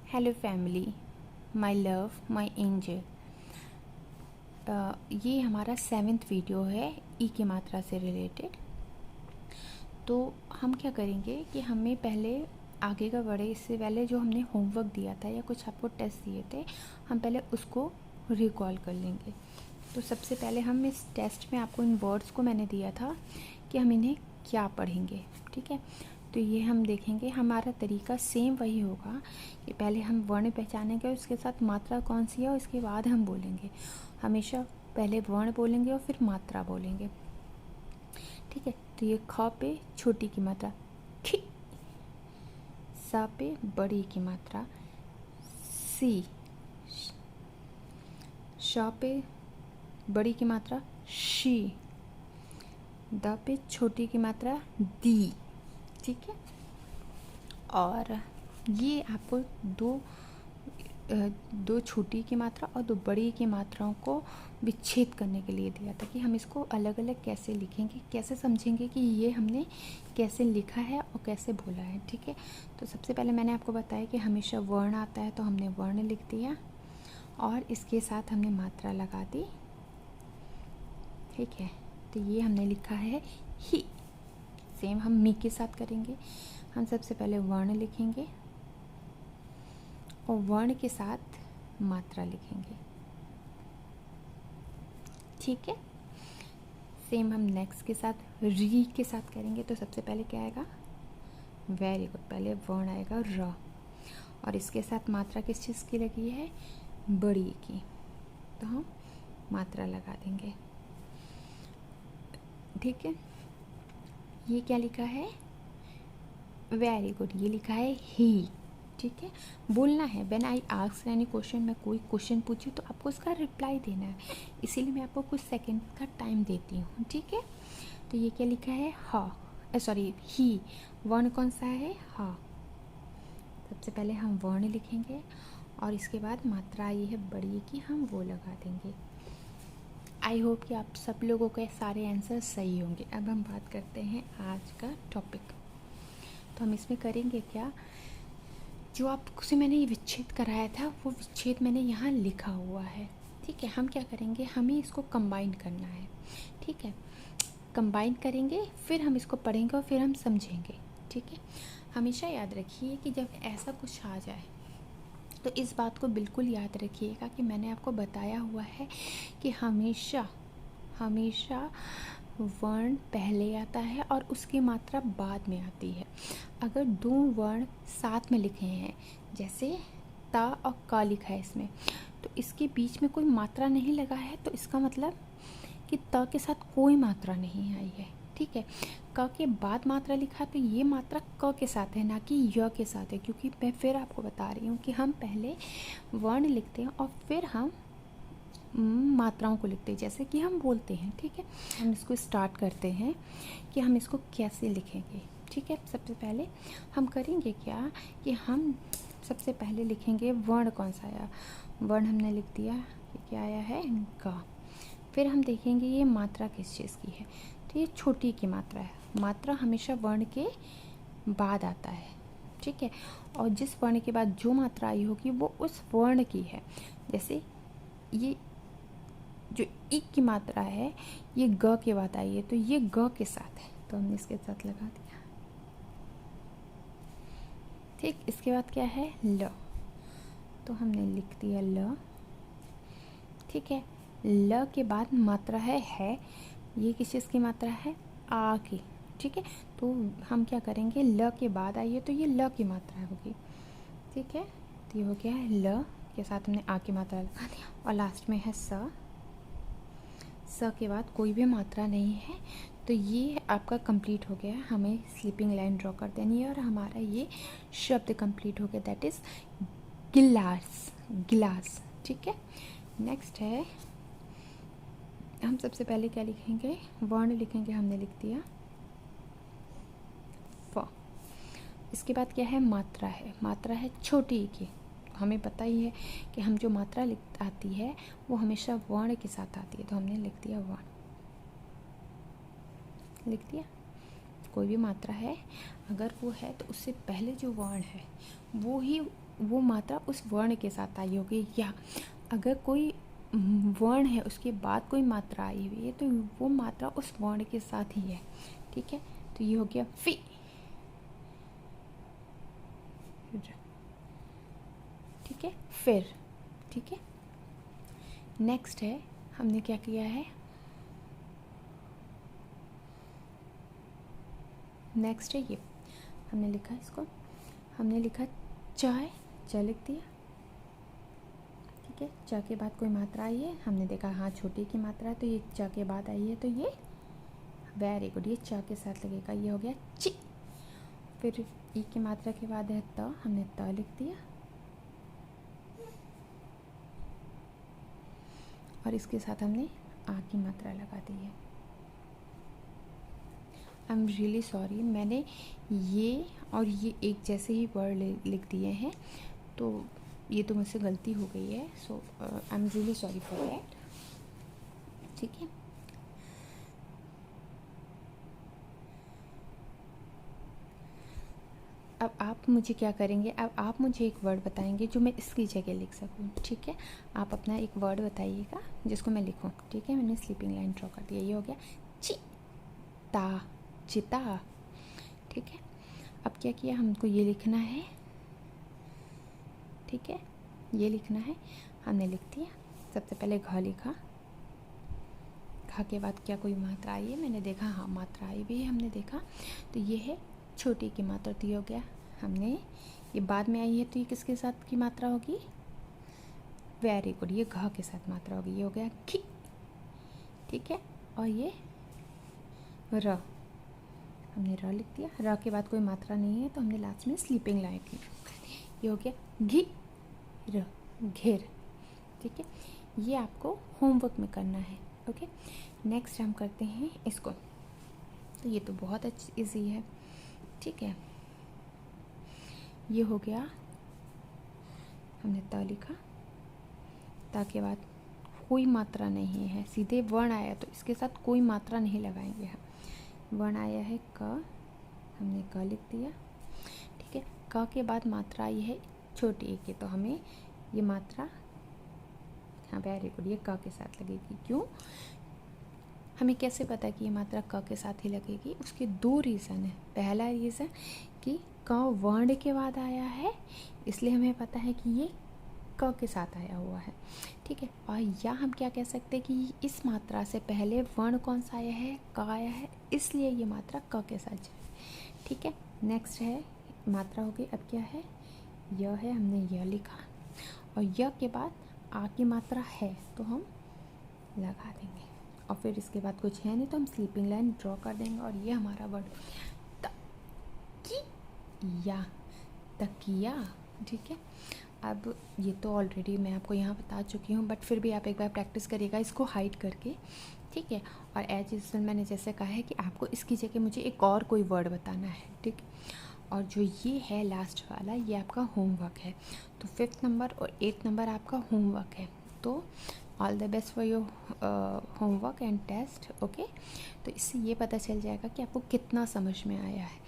Hello family, my love, my angel. ये हमारा 7th video है ई की मात्रा से रिलेटेड। तो हम क्या करेंगे कि हमें पहले आगे का बढ़े इससे पहले जो हमने होमवर्क दिया था या कुछ आपको टेस्ट दिए थे, हम पहले उसको रिकॉल कर लेंगे। तो सबसे पहले हम इस टेस्ट में आपको इन वर्ड्स को मैंने दिया था कि हम इन्हें क्या पढ़ेंगे, ठीक है। तो ये हम देखेंगे, हमारा तरीका सेम वही होगा कि पहले हम वर्ण पहचानेंगे, उसके साथ मात्रा कौन सी है और उसके बाद हम बोलेंगे। हमेशा पहले वर्ण बोलेंगे और फिर मात्रा बोलेंगे, ठीक है। तो ये ख पे छोटी की मात्रा खी, सा पे बड़ी की मात्रा सी, श पे बड़ी की मात्रा शी, द पे छोटी की मात्रा दी, ठीक है। और ये आपको दो छोटी की मात्रा और दो बड़ी की मात्राओं को विच्छेद करने के लिए दिया था कि हम इसको अलग अलग कैसे लिखेंगे, कैसे समझेंगे कि ये हमने कैसे लिखा है और कैसे बोला है, ठीक है। तो सबसे पहले मैंने आपको बताया कि हमेशा वर्ण आता है तो हमने वर्ण लिख दिया और इसके साथ हमने मात्रा लगा दी, ठीक है। तो ये हमने लिखा है ही। सेम हम मी के साथ करेंगे। हम सबसे पहले वर्ण लिखेंगे और वर्ण के साथ मात्रा लिखेंगे, ठीक है। सेम हम नेक्स्ट के साथ री के साथ करेंगे। तो सबसे पहले क्या आएगा, वेरी गुड, पहले वर्ण आएगा र और इसके साथ मात्रा किस चीज़ की लगी है, बड़ी की, तो हम मात्रा लगा देंगे, ठीक है। ये क्या लिखा है, वेरी गुड, ये लिखा है ही, ठीक है। बोलना है, when I ask any question, मैं कोई क्वेश्चन पूछूँ तो आपको उसका रिप्लाई देना है, इसीलिए मैं आपको कुछ सेकंड का टाइम देती हूँ, ठीक है। तो ये क्या लिखा है, हा, सॉरी ही, वर्ण कौन सा है, हा। सबसे पहले हम वर्ण लिखेंगे और इसके बाद मात्रा आई है बड़ी की, हम वो लगा देंगे। आई होप कि आप सब लोगों के सारे आंसर सही होंगे। अब हम बात करते हैं आज का टॉपिक। तो हम इसमें करेंगे क्या, जो आपसे मैंने ये विच्छेद कराया था वो विच्छेद मैंने यहाँ लिखा हुआ है, ठीक है। हम क्या करेंगे, हमें इसको कंबाइन करना है, ठीक है। कंबाइन करेंगे, फिर हम इसको पढ़ेंगे और फिर हम समझेंगे, ठीक है। हमेशा याद रखिए कि जब ऐसा कुछ आ जाए तो इस बात को बिल्कुल याद रखिएगा कि मैंने आपको बताया हुआ है कि हमेशा हमेशा वर्ण पहले आता है और उसकी मात्रा बाद में आती है। अगर दो वर्ण साथ में लिखे हैं, जैसे ता और का लिखा है इसमें, तो इसके बीच में कोई मात्रा नहीं लगा है, तो इसका मतलब कि त के साथ कोई मात्रा नहीं आई है, ठीक है। क के बाद मात्रा लिखा तो ये मात्रा क के साथ है, ना कि य के साथ है, क्योंकि मैं फिर आपको बता रही हूँ कि हम पहले वर्ण लिखते हैं और फिर हम मात्राओं को लिखते हैं, जैसे कि हम बोलते हैं, ठीक है। हम इसको स्टार्ट करते हैं कि हम इसको कैसे लिखेंगे, ठीक है। सबसे पहले हम करेंगे क्या कि हम सबसे पहले लिखेंगे वर्ण कौन सा आया, वर्ण हमने लिख दिया कि क्या आया है, ग। फिर हम देखेंगे ये मात्रा किस चीज़ की है, तो ये छोटी की मात्रा है। मात्रा हमेशा वर्ण के बाद आता है, ठीक है। और जिस वर्ण के बाद जो मात्रा आई होगी वो उस वर्ण की है। जैसे ये जो ई की मात्रा है ये ग के बाद आई है, तो ये ग के साथ है, तो हमने इसके साथ लगा दिया, ठीक। इसके बाद क्या है, ल, तो हमने लिख दिया ल, ठीक है। ल के बाद मात्रा है, ये किस चीज़ की मात्रा है, आ की, ठीक है। तो हम क्या करेंगे, ल के बाद आई है तो ये ल की मात्रा होगी, ठीक है। तो ये हो गया है ल के साथ हमने आ की मात्रा लगा दिया और लास्ट में है स। स के बाद कोई भी मात्रा नहीं है, तो ये आपका कंप्लीट हो गया। हमें स्लीपिंग लाइन ड्रॉ कर देनी है और हमारा ये शब्द कंप्लीट हो गया, दैट इज़ गिलास, गिलास, ठीक है। नेक्स्ट है, हम सबसे पहले क्या लिखेंगे, वर्ण लिखेंगे, हमने लिख दिया फ। इसके बाद क्या है, मात्रा है, मात्रा है छोटी की। हमें पता ही है कि हम जो मात्रा लिख आती है वो हमेशा वर्ण के साथ आती है, तो हमने लिख दिया वर्ण, लिख दिया। कोई भी मात्रा है, अगर वो है तो उससे पहले जो वर्ण है वो मात्रा उस वर्ण के साथ आई होगी, या अगर कोई वर्ण है उसके बाद कोई मात्रा आई हुई है तो वो मात्रा उस वर्ण के साथ ही है। ठीक है, तो ये हो गया फी। ठीक है, फिर। ठीक है, नेक्स्ट है, हमने क्या किया है, नेक्स्ट है ये हमने लिखा, इसको हमने लिखा चाय, चा लिख दिया। ठीक है, चा के बाद कोई मात्रा आई है, हमने देखा हाँ छोटी की मात्रा है तो ये चा के बाद आई है, तो ये वेरी गुड, ये चा के साथ लगेगा, ये हो गया ची। फिर ई की मात्रा के बाद है त, हमने त लिख दिया, और इसके साथ हमने आ की मात्रा लगा दी है। आई एम रियली सॉरी, मैंने ये और ये एक जैसे ही वर्ड लिख दिए हैं, तो ये तो मुझसे गलती हो गई है, so I am really sorry for that. ठीक है, अब आप मुझे क्या करेंगे, अब आप मुझे एक वर्ड बताएंगे जो मैं इसकी जगह लिख सकूं। ठीक है, आप अपना एक वर्ड बताइएगा जिसको मैं लिखूं। ठीक है, मैंने स्लीपिंग लाइन ड्रॉ कर दिया, ये हो गया चिता, चिता। ठीक है, अब क्या किया, हमको ये लिखना है। ठीक है, ये लिखना है, हमने लिख दिया। सबसे पहले घ लिखा, घ के बाद क्या कोई मात्रा आई है, मैंने देखा हाँ मात्रा आई भी है, हमने देखा तो ये है छोटी की मात्रा, तो ये हो गया, हमने ये बाद में आई है तो ये किसके साथ की मात्रा होगी, वेरी गुड, ये घ के साथ मात्रा होगी, ये हो गया घी। ठीक है, और ये र, हमने र लिख दिया, र के बाद कोई मात्रा नहीं है तो हमने लास्ट में स्लीपिंग लाइन लिख, ये हो गया घी र, घेर। ठीक है, ये आपको होमवर्क में करना है। ओके, नेक्स्ट हम करते हैं इसको, तो ये तो बहुत अच्छी ईजी है। ठीक है, ये हो गया, हमने त लिखा, ता के बाद कोई मात्रा नहीं है, सीधे वर्ण आया तो इसके साथ कोई मात्रा नहीं लगाएंगे हम। वर्ण आया है क, हमने क लिख दिया। ठीक है, क के बाद मात्रा आई है छोटी की, तो हमें ये मात्रा, हाँ वेरी गुड, ये क के साथ लगेगी। क्यों, हमें कैसे पता कि ये मात्रा क के साथ ही लगेगी, उसके दो रीज़न है। पहला रीज़न कि क वर्ण के बाद आया है, इसलिए हमें पता है कि ये क के साथ आया हुआ है। ठीक है, और या हम क्या कह सकते हैं कि इस मात्रा से पहले वर्ण कौन सा आया है, क आया है, इसलिए ये मात्रा क के साथ जाए। ठीक है, नेक्स्ट है मात्रा हो गई, अब क्या है, य है, हमने य लिखा, और य के बाद आ की मात्रा है तो हम लगा देंगे, और फिर इसके बाद कुछ है नहीं तो हम स्लीपिंग लाइन ड्रॉ कर देंगे, और ये हमारा वर्ड तकिया, तकिया। ठीक है, अब ये तो ऑलरेडी मैं आपको यहाँ बता चुकी हूँ, बट फिर भी आप एक बार प्रैक्टिस करिएगा इसको हाइड करके। ठीक है, और एज यूजुअल मैंने जैसे कहा है कि आपको इसकी जगह मुझे एक और कोई वर्ड बताना है। ठीक, और जो ये है लास्ट वाला, ये आपका होमवर्क है, तो 5th नंबर और 8th नंबर आपका होमवर्क है। तो all the best for your homework and test. Okay, तो इससे ये पता चल जाएगा कि आपको कितना समझ में आया है।